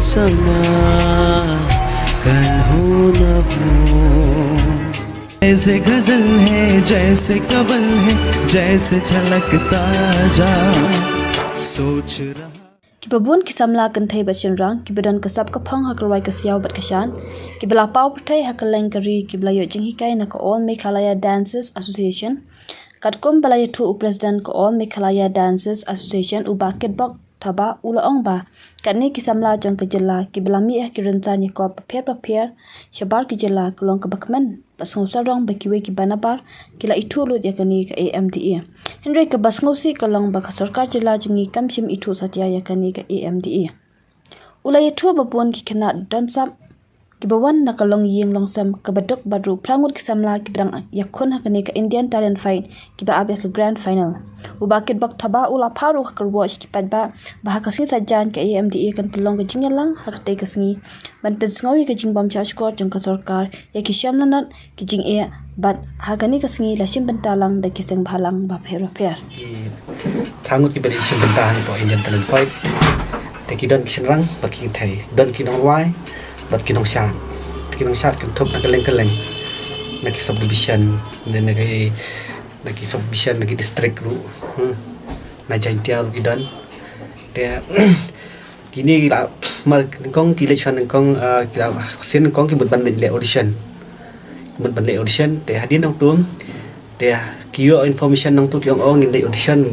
समा कल हो न हो। जैसे गजल है जैसे कवल है जैसे झलकता जा सोच रहा Kibabun kisamla kanthai bachinrang kibadon kasap kapang hakalwai kasiaw bat kashan kibala pau pathai hakaleng kari kibla yo jinghi kai na ko All Meghalaya Dancers Association katkom balaya thu president ko All Meghalaya Dancers Association ubakit bok thaba ula ong ba katni kisamla jong kejela kibla mi kirenca ni ko paper shabar kijela kolong kabakmen basngau rong bakiwe kibanabar kila itu lut yakani ka AMDA Henry ka basngau kalong ba sarkar jela jingi kamshim itu satya yakani ka AMDA ulay thu babon ki kana donsap kibawan nakalong yeng longsam kabadok badru prangut kisamla kibrang yakun hakani ka Indian Talent Fight kiba abe ka grand final ubakit bak thaba ula pharu ka watch kipadba bahakasin sajan ka AMDA kan pelong ka jingalang hakte kasngi ban pensngawi ka jingbam charge court jong ka sarkar yakisham nanat ki jing e bat hakani kasngi lashim bentalang da kiseng bhalang ba pher prangut ki bari sim bentalang po Indian Talent Fight te ki don kisenrang bat ki thai don ki nong wai bat kinong syat kan top na kaleng na ki subdivision dan na ki subdivision na ki district ru na jaintial ki dan te kini la mal kong ki election kong ki la sin kong ki mut ban le audition te hadin nong tum te ki yo information nong tu ki ong in le audition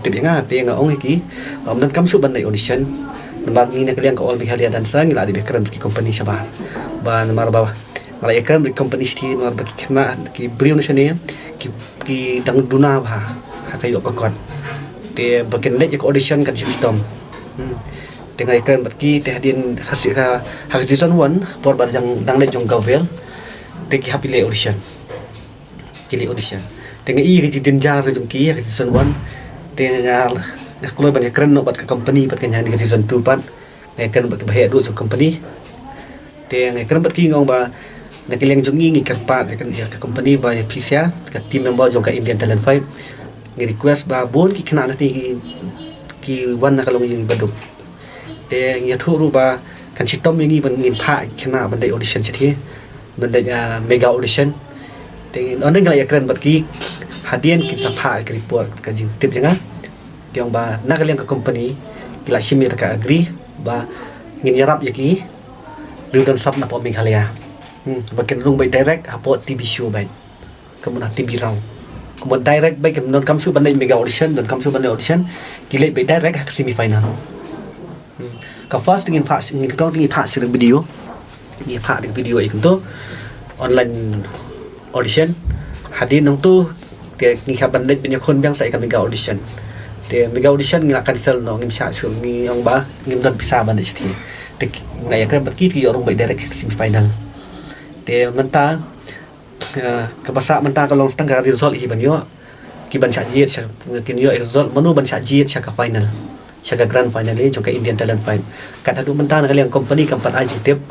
tip nga te nga ong ki dan kam su ban le audition namar ni nak liang ko All Meghalaya Dancer ngila di bekran ki company sabar ba namar ba ngala ekran di company sti namar ba ki kena ki brio na sene ki dang duna ba ha kayo ko kot te bakin le ko audition kan system te ngai ekran ba ki te hadin khasi ka ha season 1 por ba dang le jong gavel te ki happy le audition te ngai i ki dinjar jong ki ha season 1 te ngal kalau banyak keren no bat ke company bat ke nyanyi ke season 2 pat ngai keren bat ke bahaya du jong company te ngai keren bat ki ngong ba nak liang jong ngi kan pat kan ya ke company ba ya pisia ke team member jong ka Indian Talent Fight ngi request ba bon ki kena nanti ki wan nak kalong yung baduk te ngi thuru ba kan sitom ngi ban ngin pha kena ban dai audition chathi ban dai mega audition te on ngai ya keren bat ki hadian ki sapha ke report ka jing tip janga yang ba nakaliang ka company kila shimi ta ka agree ba ngin yarap yaki ludon sap na po Meghalaya bakin lung by direct hapo TV show bay kamu na TV raw kamu direct bay kamu non kamsu bandai mega audition don kamsu bandai audition kilay by direct ka semi final ka first ngin kau ngin pa sir video ni pa de video ikun to online audition hadin nong tu te ngi ka bandai punya kon biang sai ka mega audition te mega audition ngila cancel no ngim sha su ngi ong ba ngim don pisa ban de chi te ngai ka bat ki yorong by direct semi final te menta ka basa menta ka long tang ka result hi ban yo ki ban cha jiet cha kin yo result manu ban cha jiet cha ka final cha ka grand final le jong ka Indian Talent Fight ka adu menta na liang company kampat ai tip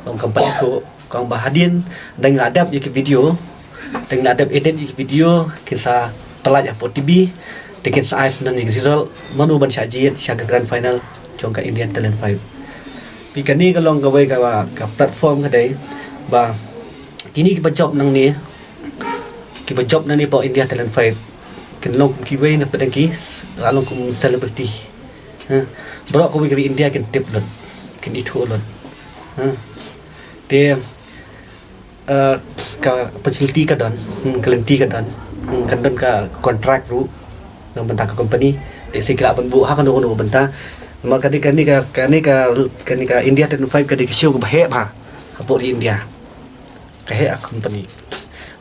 long company ko kong ba hadin dang adap ye video dang adap edit video kinsa pelaj apo TV tiket size dan result manu ban syajiet syaga grand final jong ka Indian Talent Fight pikani kalong gawai ka platform kadai ba kini ki job nang ni po Indian Talent Fight kinlong ki way na padang lalong kum celebrity bro ko wi India kin tip lot kin itu lot te ka facility ka dan kalenti ka dan kan dan ka contract ru ng banta ka company de sikla ban bu ha kan no banta ma kani ka India Talent Fight kadi ka show ko bahe ba hapo di India ka he company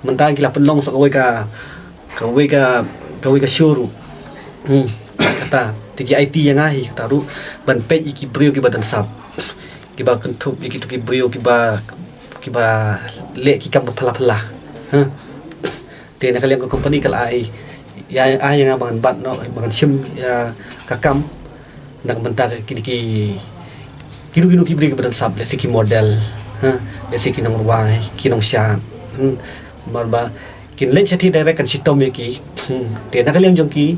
menta gila penlong so ka show ru kata tigi IT yang ahi kata ru ban page ki brio ki badan sap ki ba kentup ki tu ki brio ki ba le ki kam phala te na kalian ko company kala ai ya yang abangan bat no abangan sim ya kakam nak bentar kini kinu ki beri kepada sab le siki model le siki nang ruang ki nang sya marba kin len chati direct kan sitom ki te nak kalian jong ki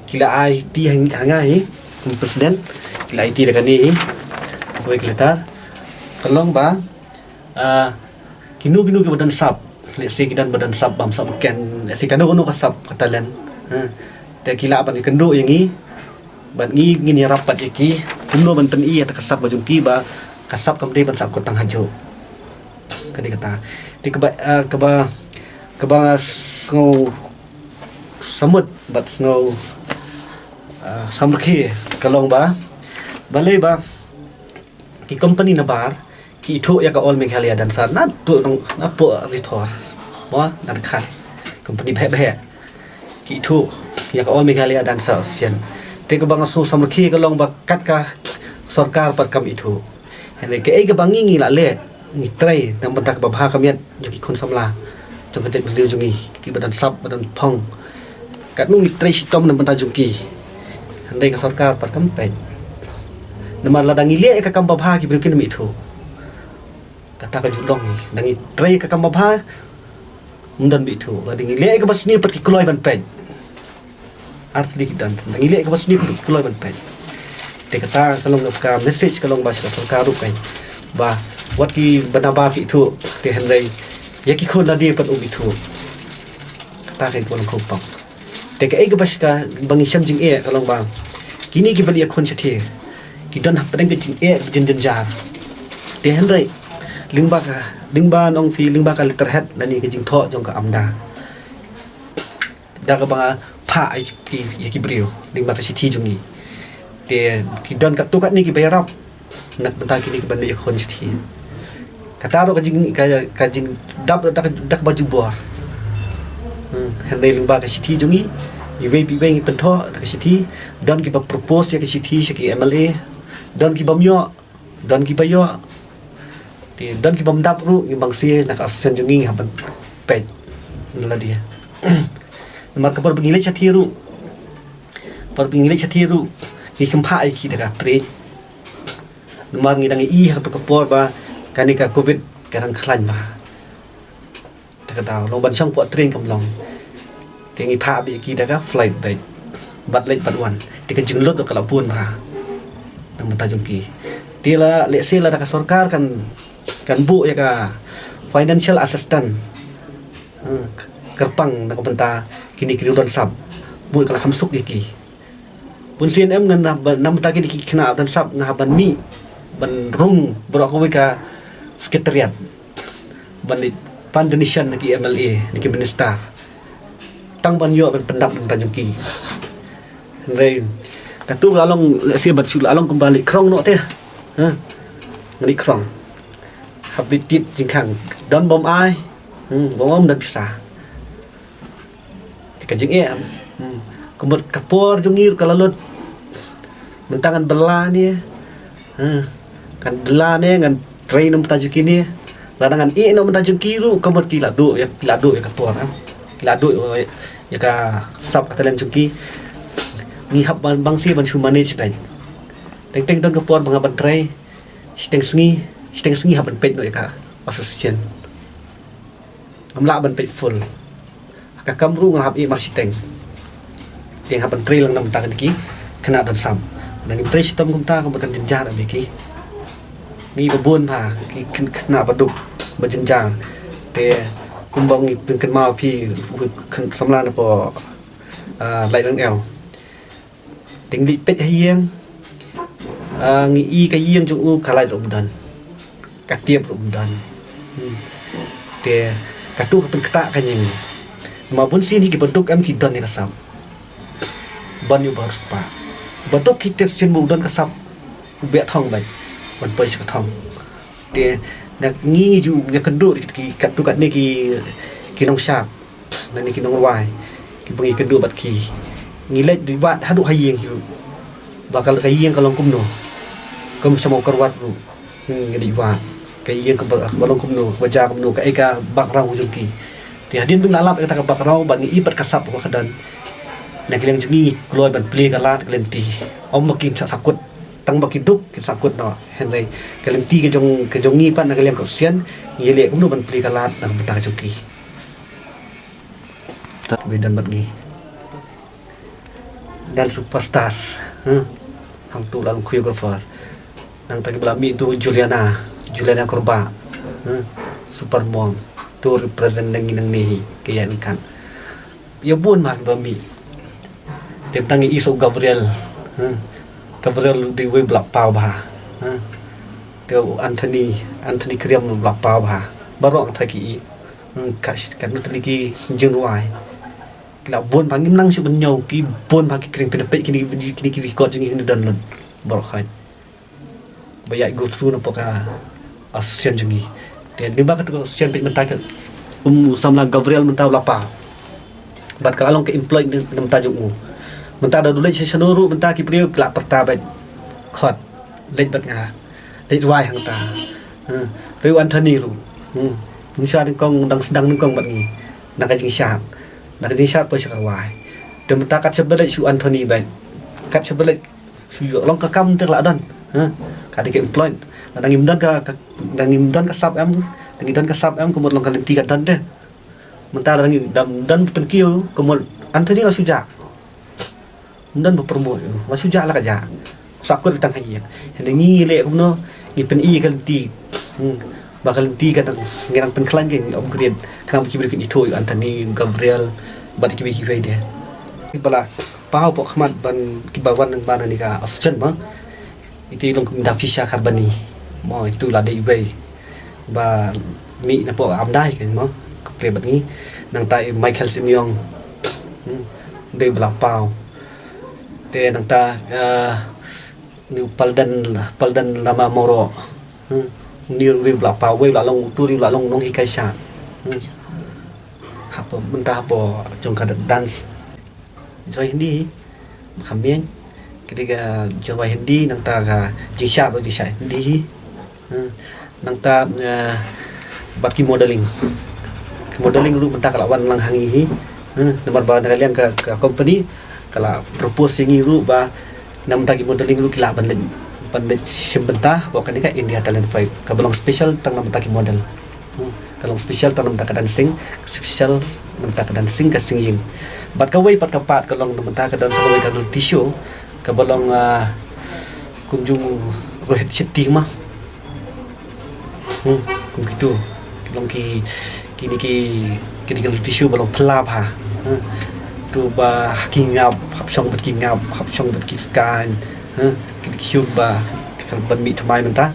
kila ai ti hangai president kila IT dekat ni kue kelitar kalong ba kinu ke badan sap lesi kidan badan sap bam sap ken si kanu ka sap katalan te kila ban kendo yangi ban ngi rapat iki kuno ban pen i ta kasap bajung ki ba kasap kamde ban sap kotang hajo kadi kata di keba snow samut bat snow samrki kalong ba balai ba ki company na bar ki thu ya ka all Meghalaya dan sar na tu na po rithor mo dan khat company bhe ki thu ya ka all Meghalaya dan sar sian te ka bang so samrki kalong ba kat ka sarkar pat kam itu hene ke ai ka bangi ngi la le ngi trai nang bantak ba bha kamiat juki khon samla jong ka jet beliau jungi ki badan sap badan phong kat nu ngi trai sitom nang bantak juki hande ka sarkar pat kam pe nama la dangi le ka kam ba bha ki berikin mi itu kata ka julong ni dangi trai ka kam ba bha mundan bi itu la dangi le ka basni pat ki kloi ban pe arti ki dan dangi le ka basni ki kloi ban pe te kata kalong ka message kalong ba sa sarkar ru kai ba wat ki banaba ki thu te handai ya ki khon ladi pat ubi thu kata kai kon ko pam te ka ega bas ka bangi sam jing e kalong ba kini ki bali khon chathi ki don hap dang ki jing e jin jar te handai lingba nong fi lingba ka liter het lani ki jing tho jong ka amda da ka ba pha ki brio lingba ka sithi jong ni te ki don ka tu kat ni ki bayarap nak bentar kini ki bandi khon chathi kata ro ka jing dak baju bor handai lingba ka sithi jungi i we pi beng pentho ka sithi don ki ba propose ya ka sithi ki MLA don ki bamyo don ki bayo ti don ki bam dap ru i bangsi nak asen jungi haban pe nala dia mar ka par bingile chathi ru ki khampa ai ki daga tre mar ngi dangi i ha to ka por ba kanika covid karang khlan ba ta ka long ban sang po train kam long tengi pha bi ki daga flight bay bat late bat one ti ka jing lot ka la pun ba nang mata jong ki ti la le se la ka sarkar kan bu ya ka financial assistant kerpang nak benta kini kiri don sab bu kala khamsuk ki pun CNM ngan nam ta kini kina dan sab ngaban mi ban rung berok ko ka sekretariat ban pan donation ki MLA ki minister tang ban yo ban pendap dan tajungki rei katu lalong sia bat sul lalong kembali krong no te ngani krong habitit jingkang don bom ai bom dan bisa dikajing kumut kapor jungir kalalot mentangan bela ni kan bela ni ngan train nom tajuk kini ladangan nom tajuk kiru kamut kilado ya kapor kilado ya ka sap katalan jungki ni hab bangsi ban chu manage pen teng don kapor bang ban trai steng sengi haban pet no ya ka association amla ban pet full ka kamru ngahab i masiteng yang haban trai lang nam tangan ki kena don sam dan im trai sitam kumta ko bakan jenjar abiki ni babon pa ki kena baduk bajenjar te kumbang ni pengken mau pi kan samlan po lai lang el ting di pet hieng ngi i ka hieng ju u kalai rom dan ka tiep rom dan te ka tu ka pen kata kan yang ma bun sin ki bentuk am ki don ni kasam ban yu bar spa bentuk ki tep sin bu don kasam be thong bai ban pai sa thong te nak ngi ju ya kendu ki kat tu kat ni ki nong shat na ni ki nong wai ki bangi kendu bat ki ngilai di wat hadu hayeng yu bakal kayeng kalong kumno kum samo karwat ru ngadi wat kayeng ke balong kumno baja kumno ka eka bakrau jungki ti hadin tung lalap eta ka bakrau bangi ipat kasap ko kadan nak leng jungi kloy ban ple kalat klenti om makin sakut tang bakiduk ki sakut no henry klenti ke jongi pan nak leng ko sian ngile kumno ban ple kalat nak beta jungki bedan batgi dan superstar hang tu lalu choreographer nang tagi belami tu Juliana Korba, super mom tu represent nang ni kaya kan ya bun mak belami tentang iso Gabriel di we blak pau bah dia Anthony Kriam blak pau bah baru ang tagi kan tu lagi jengwai la bun panggil nang su benyau ki bun pagi kering penepet kini record ni dan baru khai banyak go through nampak asian jengi dan lima kata asian pit mentak samla Gabriel mentau lapa bat kalau ke employ nem tajukmu mentah dah dulu si seluruh mentah ki priu kelak pertabat khot lej bat nga lej wai hang ta priu Anthony lu musya ding kong dang sedang ding kong bat ni nak jing syat pa syar wai dan mentah kat sebelaj su Anthony bat kat sebelaj su long ka kam ter la dan kadi ke employ dan imdan ka sab am kumot long kalenti kat dan deh mentah dan tengkiu kumot Anthony la suja dan berpromote masuk jak lah kaja sakut datang hai yang ngi lek kuno ni pen i kalenti bakal ti kan ngerang pen klan ke om grade kan ki beri itu Anthony Gabriel bat ki beri dia ibala pau pok khmat ban ki bawan ban ni ka oxygen ma itu long da fisha carboni mo itu la dei bay ba mi na po am dai kan mo ke bat ni nang tai Michael Simiong dei bala pau te nang ta ni paldan lama moro ni ri bla pau we la long tu ri la long nong hikai sha apa mentah apa jong kada dance joy hindi khamien ketika joy hindi nang ta ga jisha hindi nang ta bat ki modeling lu mentah kalawan lang hangi nomor ba kalian ke company kalau propose yang iru ba nam tagi modeling lu kila bandit sembentah bukan ni India Talent 5 kabelong special tang nam tagi model kalau special tang nam tak dancing special nam tak dancing ka singing bat kawai pat kapat kalau nam tak dan sakawai ka tissue kabelong kunjung Rohit Shetty mah kum gitu long kini tissue balong pelap ha tu ba kingap hap song bat kiskan ki ba kan ban mi thamai menta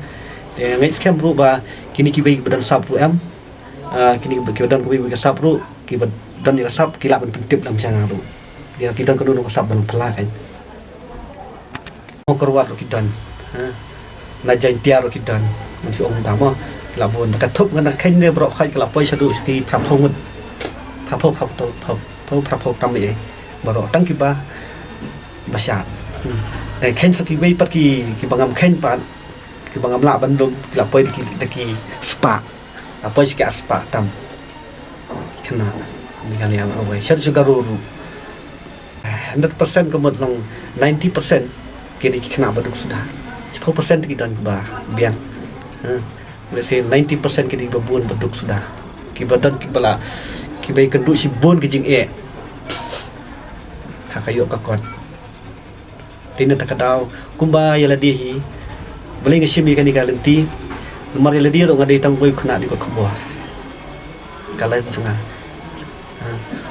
de ngai scam ru ba kini ki bai badan sap ru am kini ki badan ko bai ka sap ru ki badan ni ka sap ki la ban pentip lam sanga ru dia ki dan ko no ka sap ban pela kan mo korwat ru ki dan na jain tiar ru ki dan man si ong ta mo la bon ka thop ngana khain ne bro khai ka la poi sadu ki phap thong phap tam ye bro tang ki ba basat để khen sau khi bay bắt kỳ bằng khen bạn kỳ bằng lạ ban đông là quay kỳ spa là quay cái spa tam kena mình kali yang away saya juga ruru 100% kemudian long 90% kini kena baduk sudah 10% kita dan bah biang let's say 90% kini babun baduk sudah ki badan ki bala ki bay kenduk si bon kijing hakayo kakot Tina takadaw kumba yala dihi beli ngashimi kani kalenti nomor yala dia dong ada tang boy kena di kebor kalai sanga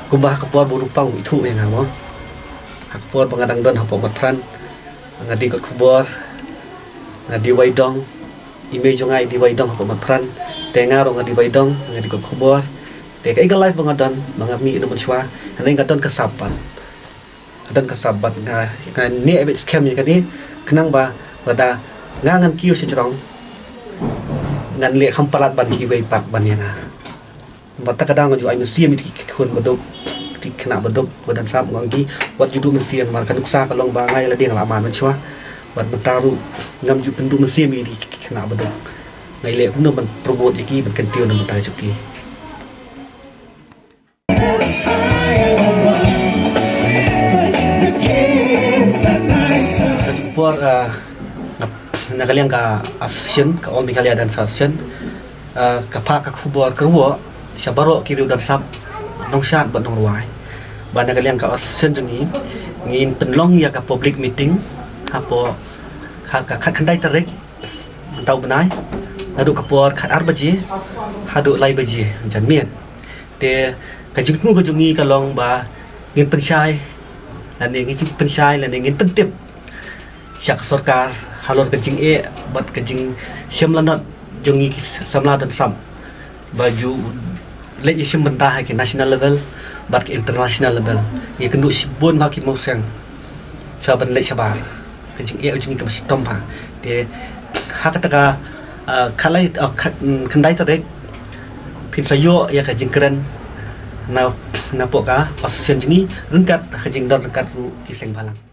kumba kebor berupang itu yang ngamo kebor pengadang don hapo matran ngadi kebor ngadi waidong image ngai di waidong hapo matran tenga ro ngadi waidong ngadi kebor te kai live bangadan bangami no menswa hanai ngadon kasapan dan kesabat nga ni ebet scam ni kani kenang ba wada ngangan kiu secerong ngan le khampalat ban ki bai pat ban yana mata kadang ju ai siam ti khun badok ti khna badok wadan sap ngangi wat ju du men siam mar kan uksa kalong ba ngai la ding la man chwa ban mentaru ngam ju pendu men siam ti khna badok ngai le kun ban promote iki ban kan tiu nang ta chuki por nakaliang ka asosiasyon ka all mikalia dan asosiasyon ka kubor kerwo siya baro kiriw dan sab nong syat ba nong ruwai ba nakaliang ka asosiasyon jungi ngin penlong ya ka public meeting hapo ka kandai tarik tau benai hadu kapor khat ar baje hadu lai baje jan mien te ka jing nu ka jungi ka long ba ngin pensyai lan ngin pensyai lan ngin pentip syak sarkar halor ka jing bat ka jing syam lanot jungi samla dan sam baju le isim bentah ke national level bat ke international level ye kendu sibon ma ki mau sang saban le sabar ka jing jungi ka stom ha te hakataka khalai khandai ta dek pin sayo ya ka jing keren na poka osen jingi rengkat ka jing dor rengkat ru ki seng balang